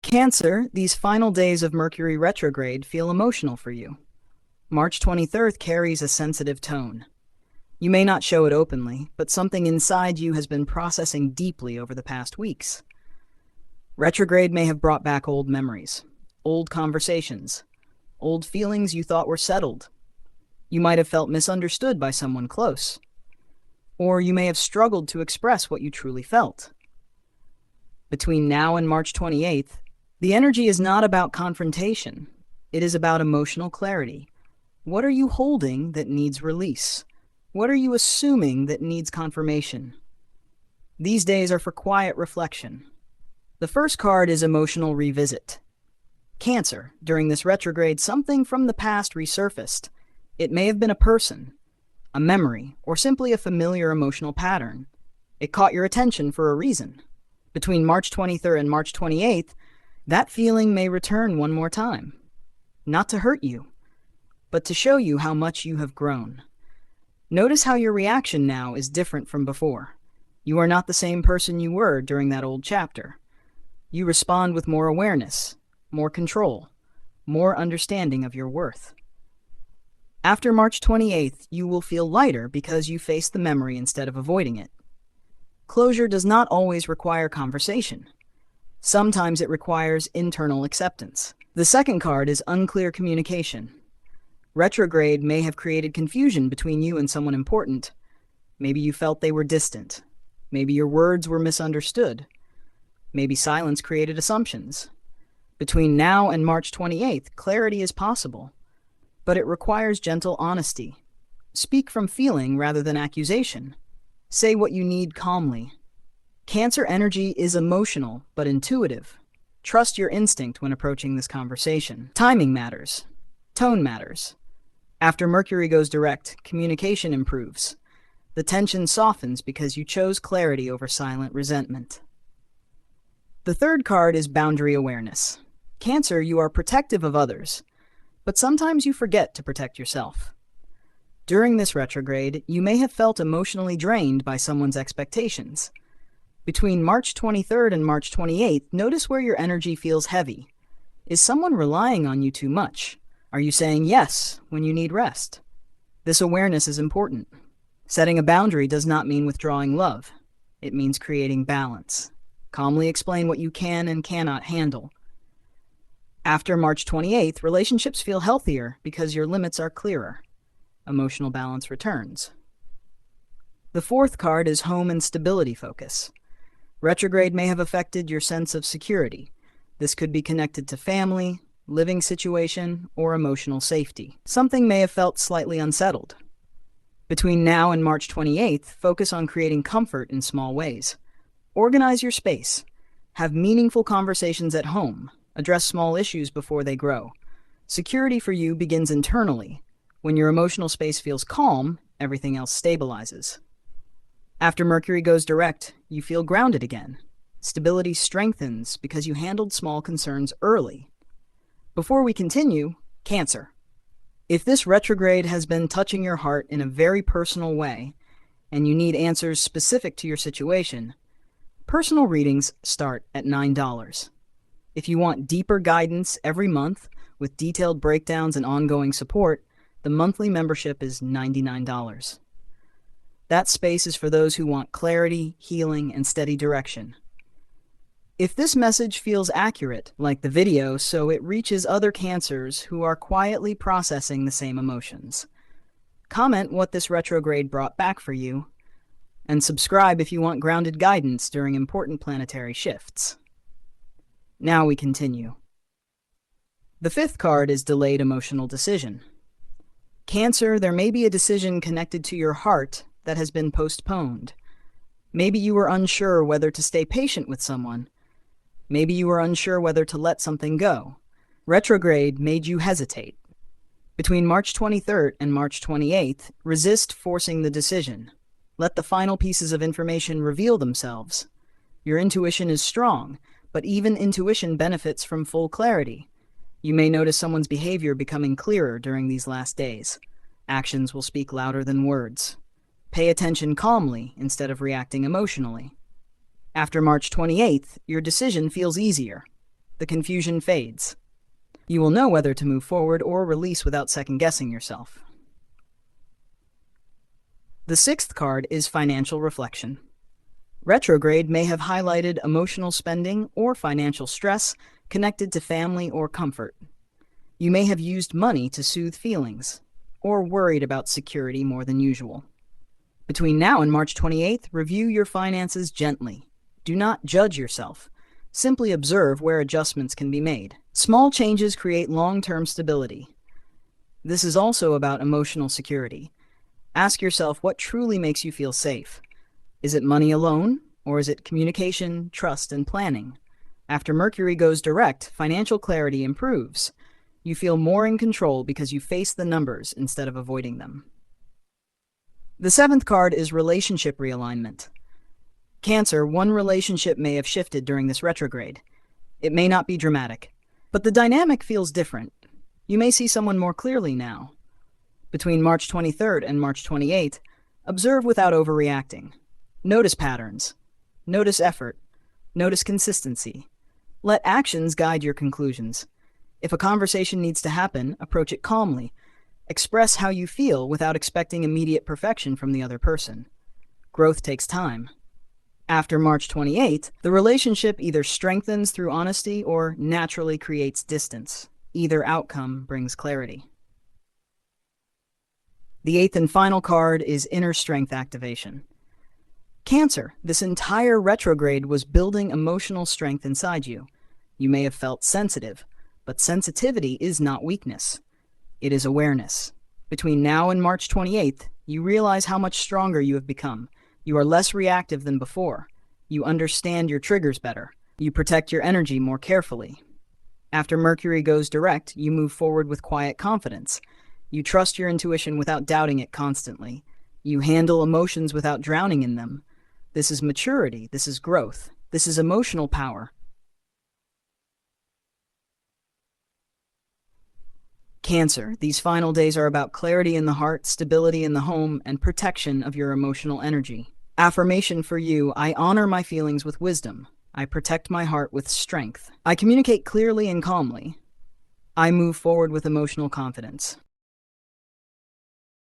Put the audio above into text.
Cancer, these final days of Mercury retrograde feel emotional for you. March 23rd carries a sensitive tone. You may not show it openly, but something inside you has been processing deeply over the past weeks. Retrograde may have brought back old memories, old conversations, old feelings you thought were settled. You might have felt misunderstood by someone close, or you may have struggled to express what you truly felt. Between now and March 28th, the energy is not about confrontation. It is about emotional clarity. What are you holding that needs release? What are you assuming that needs confirmation? These days are for quiet reflection. The first card is emotional revisit. Cancer, during this retrograde, something from the past resurfaced. It may have been a person, a memory, or simply a familiar emotional pattern. It caught your attention for a reason. Between March 23rd and March 28th, that feeling may return one more time. Not to hurt you, but to show you how much you have grown. Notice how your reaction now is different from before. You are not the same person you were during that old chapter. You respond with more awareness, more control, more understanding of your worth. After March 28th, you will feel lighter because you face the memory instead of avoiding it. Closure does not always require conversation. Sometimes it requires internal acceptance. The second card is unclear communication. Retrograde may have created confusion between you and someone important. Maybe you felt they were distant. Maybe your words were misunderstood. Maybe silence created assumptions. Between now and March 28th, clarity is possible, but it requires gentle honesty. Speak from feeling rather than accusation. Say what you need calmly. Cancer energy is emotional but intuitive. Trust your instinct when approaching this conversation. Timing matters. Tone matters. After Mercury goes direct, communication improves. The tension softens because you chose clarity over silent resentment. The third card is boundary awareness. Cancer, you are protective of others, but sometimes you forget to protect yourself. During this retrograde, you may have felt emotionally drained by someone's expectations. Between March 23rd and March 28th, notice where your energy feels heavy. Is someone relying on you too much? Are you saying yes when you need rest? This awareness is important. Setting a boundary does not mean withdrawing love. It means creating balance. Calmly explain what you can and cannot handle. After March 28th, relationships feel healthier because your limits are clearer. Emotional balance returns. The fourth card is home and stability focus. Retrograde may have affected your sense of security. This could be connected to family, living situation, or emotional safety. Something may have felt slightly unsettled. Between now and March 28th, focus on creating comfort in small ways. Organize your space. Have meaningful conversations at home. Address small issues before they grow. Security for you begins internally. When your emotional space feels calm, everything else stabilizes. After Mercury goes direct, you feel grounded again. Stability strengthens because you handled small concerns early. Before we continue, Cancer. If this retrograde has been touching your heart in a very personal way, and you need answers specific to your situation, personal readings start at $9. If you want deeper guidance every month with detailed breakdowns and ongoing support, the monthly membership is $99. That space is for those who want clarity, healing, and steady direction. If this message feels accurate, like the video, so it reaches other Cancers who are quietly processing the same emotions. Comment what this retrograde brought back for you, and subscribe if you want grounded guidance during important planetary shifts. Now we continue. The fifth card is delayed emotional decision. Cancer, there may be a decision connected to your heart that has been postponed. Maybe you were unsure whether to stay patient with someone. Maybe you were unsure whether to let something go. Retrograde made you hesitate. Between March 23rd and March 28th, resist forcing the decision. Let the final pieces of information reveal themselves. Your intuition is strong, but even intuition benefits from full clarity. You may notice someone's behavior becoming clearer during these last days. Actions will speak louder than words. Pay attention calmly instead of reacting emotionally. After March 28th, your decision feels easier. The confusion fades. You will know whether to move forward or release without second-guessing yourself. The sixth card is financial reflection. Retrograde may have highlighted emotional spending or financial stress connected to family or comfort. You may have used money to soothe feelings or worried about security more than usual. Between now and March 28th, review your finances gently. Do not judge yourself. Simply observe where adjustments can be made. Small changes create long-term stability. This is also about emotional security. Ask yourself what truly makes you feel safe. Is it money alone, or is it communication, trust, and planning? After Mercury goes direct, financial clarity improves. You feel more in control because you face the numbers instead of avoiding them. The seventh card is relationship realignment. Cancer, one relationship may have shifted during this retrograde. It may not be dramatic, but the dynamic feels different. You may see someone more clearly now. Between March 23rd and March 28th, observe without overreacting. Notice patterns. Notice effort. Notice consistency. Let actions guide your conclusions. If a conversation needs to happen, approach it calmly. Express how you feel without expecting immediate perfection from the other person. Growth takes time. After March 28th, the relationship either strengthens through honesty or naturally creates distance. Either outcome brings clarity. The eighth and final card is inner strength activation. Cancer, this entire retrograde was building emotional strength inside you. You may have felt sensitive, but sensitivity is not weakness. It is awareness. Between now and March 28th, you realize how much stronger you have become. You are less reactive than before. You understand your triggers better. You protect your energy more carefully. After Mercury goes direct, you move forward with quiet confidence. You trust your intuition without doubting it constantly. You handle emotions without drowning in them. This is maturity. This is growth. This is emotional power. Cancer, these final days are about clarity in the heart, stability in the home, and protection of your emotional energy. Affirmation for you: I honor my feelings with wisdom. I protect my heart with strength. I communicate clearly and calmly. I move forward with emotional confidence.